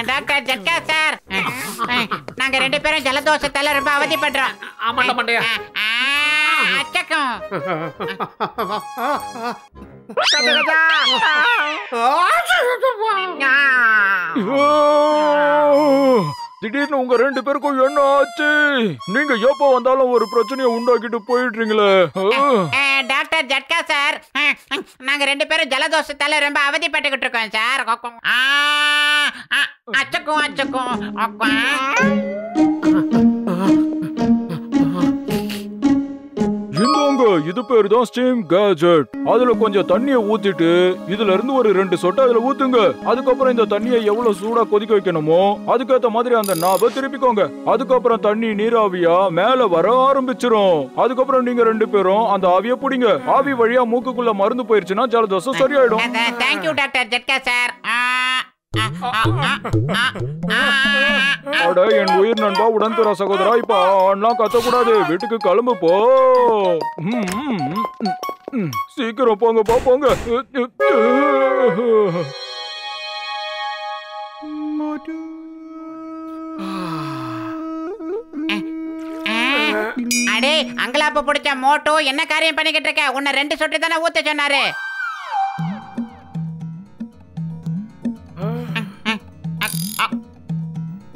Doctor Jatka sir, நாங்க 2 பேரும் ஜலதோஷத்தால ரொம்ப அவதிப்படுறோம். ஆமாண்டா மண்டையா. அச்சக்கம். திடீர்னு உங்க 2 பேருக்கும் என்ன ஆச்சு? நீங்க எப்போ வந்தாலும் ஒரு பிரச்சனையை உண்டாக்கிட்டு போயிடுறீங்களே. டாக்டர் ஜட்கா சார், நாங்க 2 பேரும் ஜலதோஷத்தால ரொம்ப அவதிப்பட்டுக்கிட்டு இருக்கோம் சார். அச்சக்கும் அச்சக்கும். இந்தாங்க, இது பேர் தான் ஸ்டீம் கேஜெட். அதுல கொஞ்சம் தண்ணியை ஊத்திட்டு இதுல இருந்து ஒரு 2 சொட்டு அதுல ஊத்துங்க. அதுக்கப்புறம் இந்த தண்ணியை எவ்வளவு சூடா கொதிக்க வைக்கணுமோ அதுக்கேற்ற மாதிரி அந்த நாபை திருப்பிக்கோங்க. அதுக்கப்புறம் தண்ணி நீராவியா மேல வர ஆரம்பிச்சிரும். அதுக்கப்புறம் நீங்க 2 பேரும் அந்த ஆவியை பிடிங்க. ஆவி வழியா மூக்குக்குள்ள மருந்து போயிருச்சுன்னா ஜலதோஷம் சரியாயிடும். Thank you doctor Jatka sir. அட என் உயிர் நண்பா, உடன்பிற சகோதரா, இப்ப அண்ணா கத்தக்கூடாது. வீட்டுக்கு கிளம்பு போ. சீக்கிரம் போங்கப்பா, போங்க. அடே அங்கலாப்ப பிடிச்ச மோட்டோ, என்ன காரியம் பண்ணிக்கிட்டு இருக்க? உன்னை 2 சொட்டு தானே ஊத்த சொன்னாரு.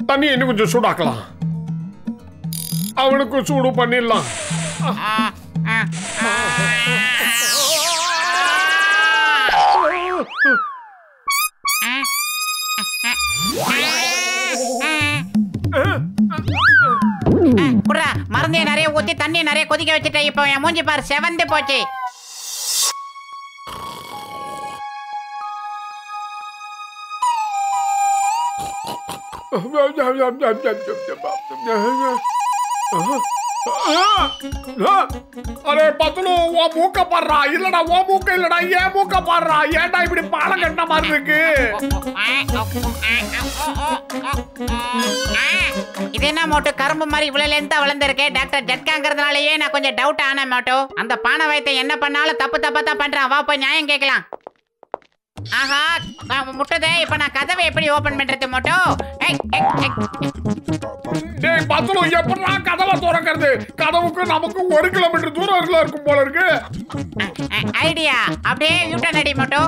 தண்ணி இன்னும் கொஞ்சம் சூடாக்கலாம். அவனுக்கு சூடு பண்ணிடலாம். குடுறா, மருந்தைய நிறைய ஊத்தி தண்ணியை நிறைய கொதிக்க வச்சுட்டேன். இப்போ என் மூஞ்சி பாரு, செவந்து போச்சு. அரே பத்துலு, ஓ மூக்க பாடுறா. இல்லடா ஓ மூக்க இல்லடா, ஏன் மூக்க பாடுறா. ஏன்டா இப்படி பாலம் கட்ட மாதிரி இருக்கு? இது என்ன மோட்டோ, கரும்பு மாதிரி இவ்வளவு லென்த்தா வளர்ந்துருக்கேன். டாக்டர் ஜட்காங்கிறதுனாலயே நான் கொஞ்சம் டவுட் ஆன மோட்டோ. அந்த பானை வைத்த என்ன பண்ணாலும் தப்பு தப்பா தான் பண்றான். வா போய் நியாயம் கேட்கலாம். ஆஹா, முட்டதே. இப்ப நான் கதவை எப்படி ஓபன் பண்றது மோட்டோ? டேய் பத்துலு, எப்படா கதவை திறக்கிறது? கதவுக்கு நமக்கு 1 கிலோமீட்டர் தூரம் இருக்கும் போல இருக்கு. ஐடியா, அப்படியே யூட்டன் அடி மோட்டோ.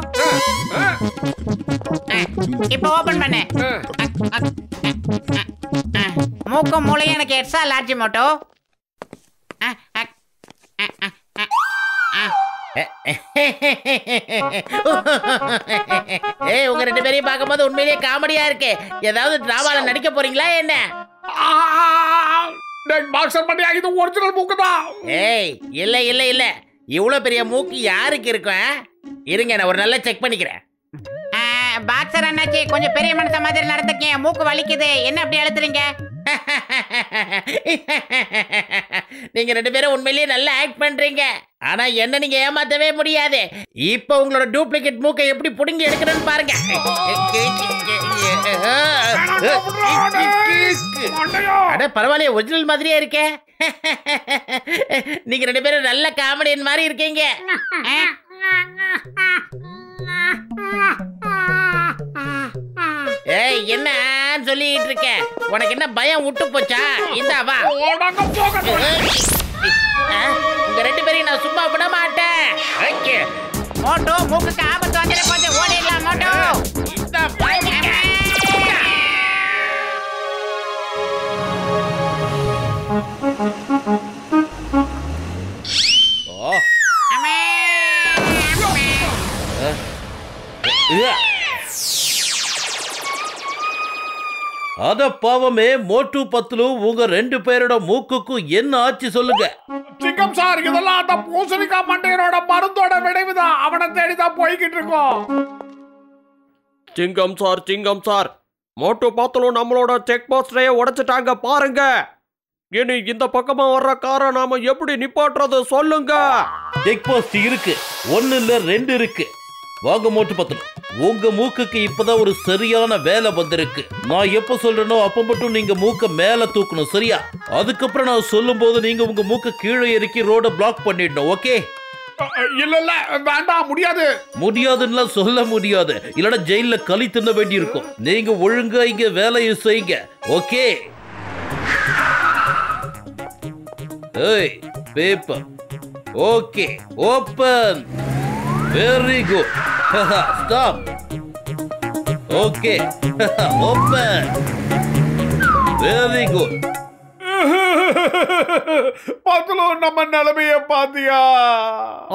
இப்ப ஓபன் பண்ணு. மூக்கும் மூளையும் எனக்கு எக்ஸ்ட்ரா லார்ஜ் மோட்டோ. ஏய், உங்க 2 பேரையும் பார்க்கும்போது உண்மையிலேயே காமெடியா இருக்கு. ஏதாவது டிராமால நடிக்க போறீங்களா என்ன? டேய் பாக்ஸர் மண்டையா, இது ஒரிஜினல் மூக்கு தான். ஏய், இல்ல இல்ல இல்ல, இவ்வளவு பெரிய மூக்கு யாருக்கு இருக்கும்? இருங்க, நான் ஒரு நல்லா செக் பண்ணிக்கிறேன். பாக்ஸர் அண்ணாச்சி, கொஞ்சம் பெரிய மனுஷன் மாதிரி நடந்துக்கீங்க. மூக்கு வலிக்குது, என்ன அப்படி அழுத்துறீங்க? நீங்க 2 பேரும் உண்மையிலேயே நல்லா ஆக்ட் பண்றீங்க. ஆனா என்ன நீங்க ஏமாத்தவே முடியாது. இப்ப உங்களோட டூப்ளிகேட் மூக்கை எப்படி புடுங்கி எடுக்கிறேன்னு பாருங்க. அட பரவாயில்ல, ஒரிஜினல் மாதிரியே இருக்கே. நீங்க 2 பேரும் நல்ல காமெடியன் மாதிரி இருக்கீங்க. ஏய், என்ன சொல்லிட்டு இருக்க? உனக்கு என்ன பயம் விட்டு போச்சா? இந்தா வா. உங்க 2 பேரையும் நான் சும்மா விட மாட்டேன். மோட்டோ, மூக்குக்கு ஆபத்து வந்துட போது, ஓடிடலாம் மோட்டோ. இந்த பாய்க்க. ஓ, அத பாவமே மோட்டு பத்துலு, உங்க 2 பேரோட மூக்குக்கும் என்ன ஆச்சு சொல்லுங்க. சிங்கம் சார், இதெல்லாம் அந்த பூசணிக்கா மண்டையனோட மருந்தோட விளைவுதான். அவனை தேடிதான் போய்கிட்டு இருக்கோம். சிங்கம் சார், மோட்டு பத்துலு நம்மளோட செக் போஸ்டரையே உடைச்சிட்டாங்க பாருங்க. இனி இந்த பக்கமா வர்ற காரை நாம எப்படி நிப்பாட்டுறது சொல்லுங்க. செக் போஸ்ட் இருக்கு, 1 இல்ல 2 இருக்கு. வாங்க மோட்டு பத்துலு, உங்க மூக்குக்கு இப்பதான் ஒரு சரியான வேலை வந்திருக்கு. நான் எப்ப சொல்றேனோ அப்ப மட்டும் நீங்க மூக்க மேல தூக்கணும், சரியா? அதுக்கப்புறம் நான் சொல்லும் போது நீங்க உங்க மூக்க கீழே இறக்கி ரோட பிளாக் பண்ணிடணும், ஓகே? இல்ல வேண்டாம், முடியாது. முடியாதுன்னா சொல்ல முடியாது, இல்லனா ஜெயில களி தின்ன வேண்டி இருக்கும். நீங்க ஒழுங்கா இங்க வேலையை செய்யுங்க. ஓகே? ஏய் paper. Okay, open. Very good. Stop. Okay, open. Very good. பத்லு, நம்ம நிலைமைய பாத்தியா?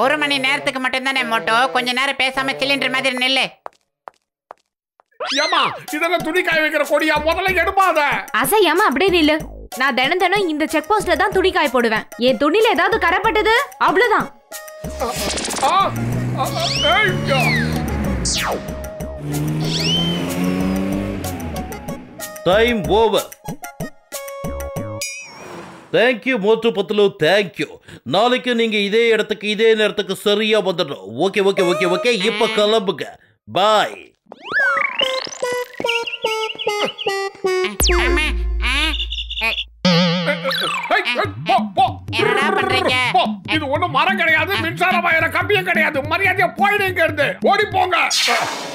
ஒரு மணி நேரத்துக்கு மட்டும் தானே மோட்டோ, கொஞ்ச நேரம் பேசாம சிலிண்டர் மாதிரி நில்லு. ஏமா, இதெல்லாம் துணி காய வைக்கிற கொடியா? முதல்ல எடுப்பாத. அசையாம அப்படியே நில்லு. நான் தினம் இந்த செக் போஸ்ட்ல தான் துணி காய போடுவேன். என் துணியில ஏதாவது கரைப்பட்டது அவ்வளவுதான். Time over. தேங்க்யூ மோட்டு பத்லு, தேங்க்யூ. நாளைக்கு நீங்க இதே இடத்துக்கு இதே நேரத்துக்கு சரியா வந்துடணும். ஓகே ஓகே ஓகே ஓகே, இப்ப கிளம்புங்க. பாய். என்னடா பண்றீங்க? இது ஒண்ணும் மரம் கிடையாது, மின்சாரமாயிர கம்பியும் கிடையாது. மரியாதையா போயிடுங்க இருந்து, ஓடி போங்க.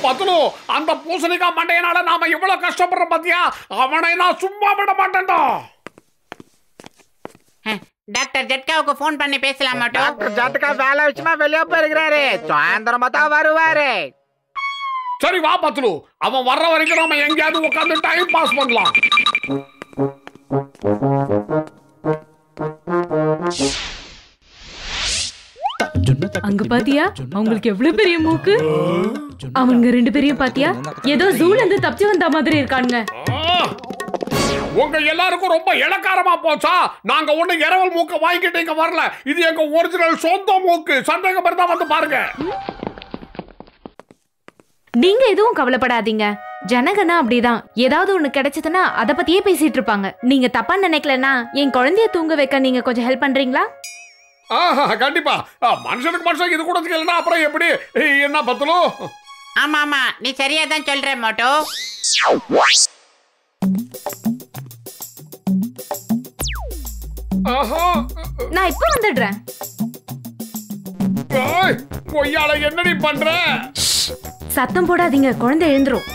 பத்லு, அந்த பூசணிக்கா மண்டையனால நாம இவ்வளவு கஷ்டப்படுறோம் பாத்தியா? அவனை நான் சும்மா விட மாட்டேன்டா. டாக்டர் ஜட்காவுக்கு போன் பண்ணி பேசலாம் மாட்டோம். டாக்டர் ஜட்கா வேலை விஷயமா வெளியே போயிருக்கிறாரு. சாயந்தரமா தான் வருவாரு. சரி வா பத்லு, அவன் வர்ற வரைக்கும் நம்ம எங்கேயாவது உட்காந்து டைம் பாஸ் பண்ணலாம். அங்க பாத்தியா அவங்களுக்கு எவ்வளவு பெரிய மூக்கு? அவங்க ரெண்டு பேரையும் பாத்தியா ஏதோ ஜூல இருந்து தப்பிச்சு வந்த மாதிரி இருக்கானுங்க. உங்க எல்லாருக்கும் ரொம்ப இளக்காரமா போச்சா? நாங்க ஒண்ணு இரவல் மூக்க வாங்கிட்டு இங்க வரல. இது எங்க ஒரிஜினல் சொந்த மூக்கு. சந்தேகம் இருந்தா வந்து பாருங்க. நீங்க எதுவும் கவலைப்படாதீங்க. ஜனகனா அப்படிதான், ஏதாவது ஒண்ணு கிடைச்சதுன்னா அத பத்தியே பேசிட்டு இருப்பாங்க. நீங்க தப்பா நினைக்கலன்னா என் குழந்தைய தூங்க வைக்க நீங்க கொஞ்சம் ஹெல்ப் பண்றீங்களா? கண்டிப்பா. மனுஷனுக்கு மனுஷன் இது கூட தெரியலனா அப்புறம் எப்படி? என்ன பத்லு? ஆமா ஆமா, நீ சரியா தான் சொல்ற மோட்டோ. நான் இப்ப வந்துடுறேன். கொய்யால என்னடி பண்ற? சத்தம் போடாதீங்க, குழந்தை எழுந்துரும்.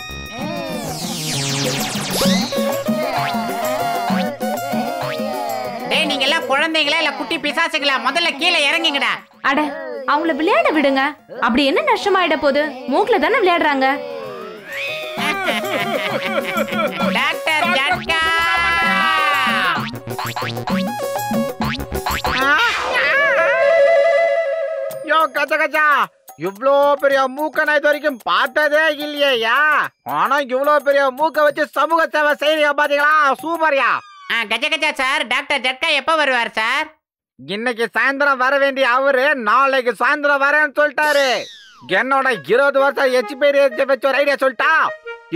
டேய், நீங்க எல்லாம் குழந்தைங்களா இல்ல குட்டி பிசாசுகளா? முதல்ல கீழே இறங்குங்கடா. அட, அவங்கள விளையாட விடுங்க. அப்படி என்ன நஷ்டமாயிட போகுது? மூக்குல தானே விளையாடுறாங்க. டாக்டர் ஜட்கா, யோ கச்சா கச்சா, இவ்ளோ பெரிய மூக்க நான் இது வரைக்கும் பார்த்ததே இல்லையா? ஆனா இவ்ளோ பெரிய மூக்க வச்சு சமூக சேவை செய்யறியா பாத்தீங்களா? சூப்பர்யா. கஜ கஜா சார், டாக்டர் ஜட்கா எப்ப வருவார் சார்? இன்னைக்கு சாயந்தரம் வர வேண்டிய அவரு நாளைக்கு சாயந்தரம் வரேன்னு சொல்லிட்டாரு. என்னோட 20 வருஷம் எக்ஸ்பீரியன்ஸ் வச்சு ஒரு ஐடியா சொல்லிட்டா.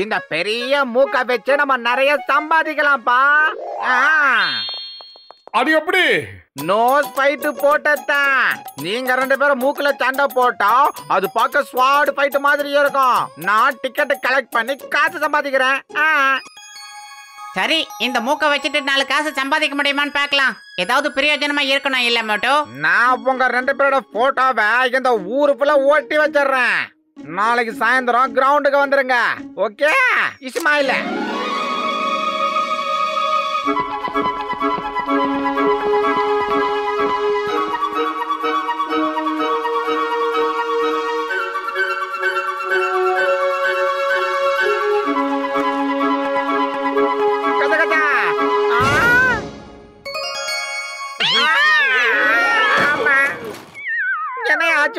இந்த பெரிய மூக்க வச்சு நம்ம நிறைய சம்பாதிக்கலாம்ப்பா. அது எப்படி? நோஸ் ஃபைட் போட்டதான். நீங்க ரெண்டு பேரும் மூக்குல சண்டை போட்டா அது பார்க்க ஸ்வாட் ஃபைட் மாதிரி இருக்கும். நான் டிக்கெட் கலெக்ட் பண்ணி காசு சம்பாதிக்கிறேன். சரி, இந்த மூக்க வச்சுட்டு 4 காசு சம்பாதிக்க முடியுமான்னு பார்க்கலாம். ஏதாவது பிரயோஜனமா இருக்கணும் இல்ல மோட்டோ? நான் உங்க ரெண்டு பேரோட போட்டோவை இந்த ஊருக்குள்ள ஓட்டி வச்சிடுறேன். நாளைக்கு சாயந்தரம் கிரவுண்டுக்கு வந்துருங்க. ஓகே இஸ்மாயில?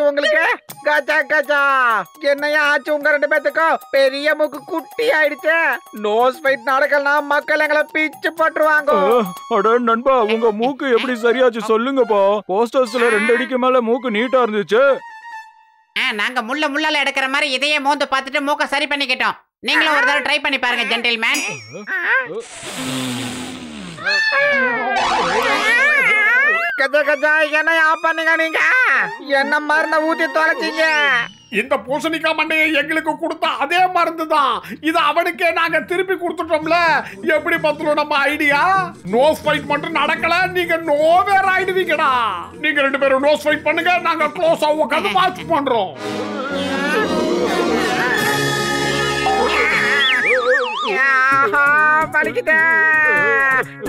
உங்களுக்கு கச்சா கச்சா என்னையா ஆச்சு? உங்க ரெண்டு பேத்துக்கும் பெரிய மூக்கு குட்டி ஆயிடுச்சு. நோஸ் ஃபைட் நடக்கலாம், மக்கள் எங்களை பிச்சு போட்டுருவாங்க. அட நண்பா, உங்க மூக்கு எப்படி சரியாச்சு சொல்லுங்கப்பா. போஸ்டர்ஸ்ல 2 அடிக்கு மேல மூக்கு நீட்டா இருந்துச்சு. நாங்க முள்ளால எடுக்கிற மாதிரி இதையே மோந்து பார்த்துட்டு மூக்க சரி பண்ணிக்கிட்டோம். நீங்களும் ஒரு தடவை ட்ரை பண்ணி பாருங்க ஜென்டில்மேன். கஜா கஜா என்ன ஆஃப் பண்ணீங்க நீங்க? என்ன மருந்த ஊத்தி தொலைச்சிங்க? இந்த பூசணிக்காய் மண்டையை எங்களுக்கு கொடுத்த அதே மருந்து தான் இது அவனுக்கே நாங்க திருப்பி கொடுத்துட்டோம்ல. எப்படி பத்துலும் நம்ம ஐடியா? நோஸ் ஃபைட் மட்டும் நடக்கல, நீங்க நோவேர் ஆயிடுவீங்கடா. நீங்க 2 பேரும் நோஸ் ஃபைட் பண்ணுங்க, நாங்க க்ளோஸா உட்கார்ந்து வாட்ச் பண்றோம்.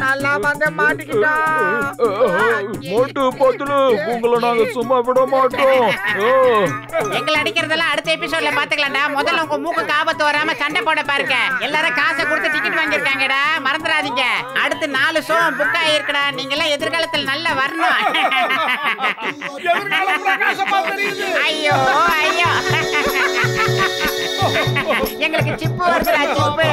நல்லா வந்து மாட்டிக்கிட்டோம். மோட்டு பத்துல உங்களை நாங்க சும்மா விட மாட்டோம். எங்களை அடிக்கிறதெல்லாம் அடுத்த எபிசோட்ல பாத்துக்கலாம்டா. முதல்ல உங்க மூக்குக்கு ஆபத்து வராம சண்டை போட பாருங்க. எல்லாரும் காசை கொடுத்து டிக்கெட் வாங்கியிருக்காங்கடா, மறந்துடாதீங்க. அடுத்து 4 ஷோ புக் ஆயிருக்குடா. நீங்க எல்லாம் எதிர்காலத்தில் நல்லா வரணும். ஐயோ ஐயோ, எங்களுக்கு சிப்பு வருதுடா, சிப்பு.